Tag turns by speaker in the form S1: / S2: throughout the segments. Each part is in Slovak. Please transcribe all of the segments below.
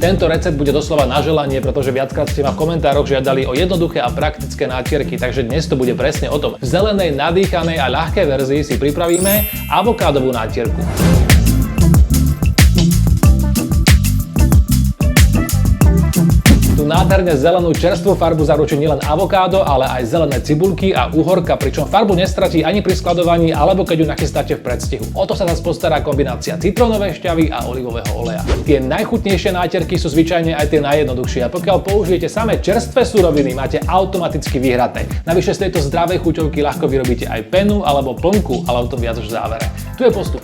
S1: Tento recept bude doslova na želanie, pretože viackrát ste ma v komentároch žiadali o jednoduché a praktické nátierky, takže dnes to bude presne o tom. V zelenej, nadýchanej a ľahkej verzii si pripravíme avokádovú nátierku. Nádherne zelenú čerstvú farbu zaručí nielen avokádo, ale aj zelené cibulky a uhorka, pričom farbu nestratí ani pri skladovaní alebo keď ju nachystáte v predstihu. O to sa zase postará kombinácia citrónovej šťavy a olivového oleja. Tie najchutnejšie nátierky sú zvyčajne aj tie najjednoduchšie a pokiaľ použijete samé čerstvé suroviny, máte automaticky vyhraté. Navyše z tejto zdravej chuťovky ľahko vyrobíte aj penu alebo plnku, ale o tom viac už v závere. Tu je postup.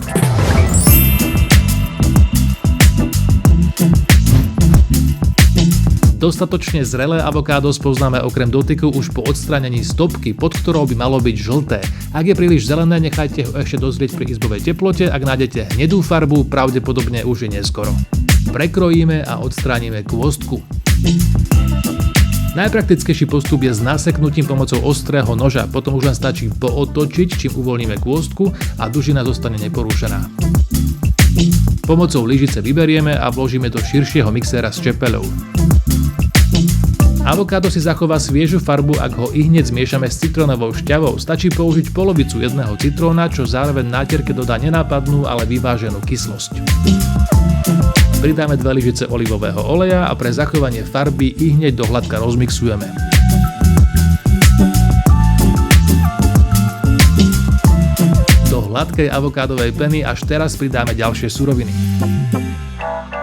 S1: Dostatočne zrelé avokádo spoznáme okrem dotyku už po odstránení stopky, pod ktorou by malo byť žlté. Ak je príliš zelené, nechajte ho ešte dozrieť pri izbovej teplote, ak nájdete hnedú farbu, pravdepodobne už je neskoro. Prekrojíme a odstránime kôstku. Najpraktickejší postup je s naseknutím pomocou ostrého noža, potom už len stačí pootočiť, čím uvoľníme kôstku a dužina zostane neporušená. Pomocou lyžice vyberieme a vložíme do širšieho mixéra s čepeľou. Avokádo si zachová sviežu farbu, ak ho ihneď zmiešame s citrónovou šťavou. Stačí použiť polovicu jedného citróna, čo zároveň nátierke dodá nenápadnú, ale vyváženú kyslosť. Pridáme 2 lyžice olivového oleja a pre zachovanie farby ihneď do hladka rozmixujeme. Do hladkej avokádovej peny až teraz pridáme ďalšie suroviny.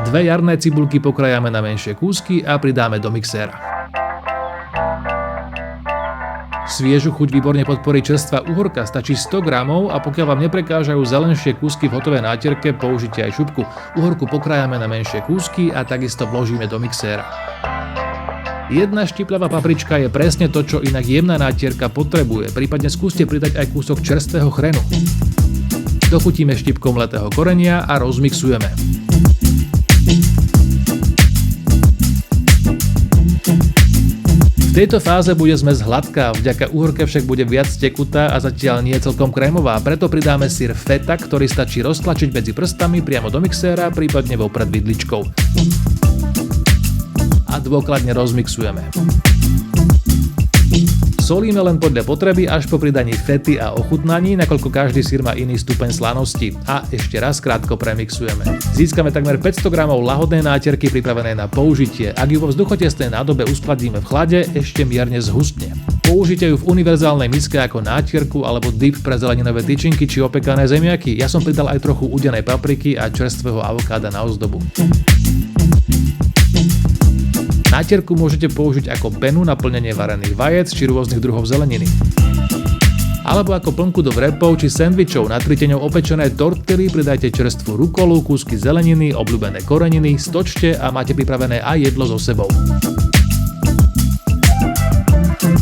S1: 2 jarné cibulky pokrájame na menšie kúsky a pridáme do mixéra. Sviežu chuť výborne podporí čerstvá uhorka, stačí 100 g a pokiaľ vám neprekážajú zelenšie kúsky v hotovej nátierke, použite aj šupku. Uhorku pokrájame na menšie kúsky a takisto vložíme do mixéra. Jedna štipľavá paprička je presne to, čo inak jemná nátierka potrebuje, prípadne skúste pridať aj kúsok čerstvého chrenu. Dochutíme štipkou mletého korenia a rozmixujeme. V tejto fáze bude zmes hladká, vďaka uhorke však bude viac tekutá a zatiaľ nie celkom krémová, preto pridáme syr feta, ktorý stačí roztlačiť medzi prstami priamo do mixéra, prípadne vopred vidličkou. A dôkladne rozmixujeme. Solíme len podľa potreby až po pridaní fety a ochutnaní, nakoľko každý syr má iný stupeň slanosti. A ešte raz krátko premixujeme. Získame takmer 500 g lahodnej nátierky pripravenej na použitie. Ak ju vo vzduchotesnej nádobe uskladíme v chlade, ešte mierne zhustne. Použite ju v univerzálnej miske ako nátierku alebo dip pre zeleninové tyčinky či opekané zemiaky. Ja som pridal aj trochu udenej papriky a čerstvého avokáda na ozdobu. Nátierku môžete použiť ako penu na plnenie varených vajec či rôznych druhov zeleniny. Alebo ako plnku do wrapov či sendvičov, natrite ňou opečené tortily, pridajte čerstvú rukolu, kúsky zeleniny, obľúbené koreniny, stočte a máte pripravené aj jedlo so sebou.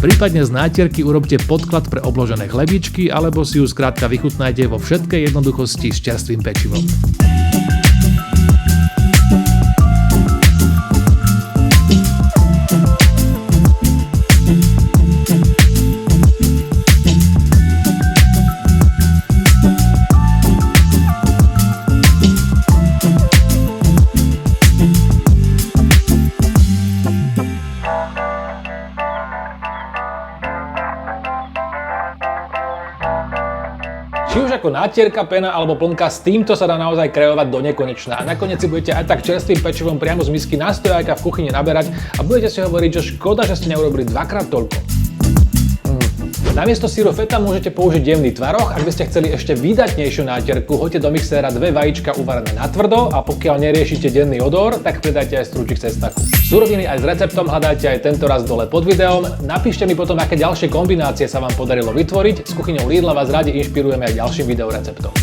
S1: Prípadne z nátierky urobte podklad pre obložené chlebíčky alebo si ju skrátka vychutnajte vo všetkej jednoduchosti s čerstvým pečivom. Či už ako nátierka, pena alebo plnka, s týmto sa dá naozaj kreovať do nekonečna. A nakoniec si budete aj tak čerstvým pečivom priamo z misky na stojaka v kuchyni naberať a budete si hovoriť, že škoda, že ste neurobili dvakrát toľko. Namiesto syru feta môžete použiť jemný tvaroh, ak by ste chceli ešte výdatnejšiu nátierku, hoďte do mixéra 2 vajíčka uvarené na tvrdo a pokiaľ neriešite denný odor, tak pridajte aj strúčik cestaku. Suroviny aj s receptom hľadajte aj tento raz dole pod videom. Napíšte mi potom, aké ďalšie kombinácie sa vám podarilo vytvoriť. S kuchyňou Lidla vás radi inšpirujeme aj ďalším videoreceptom.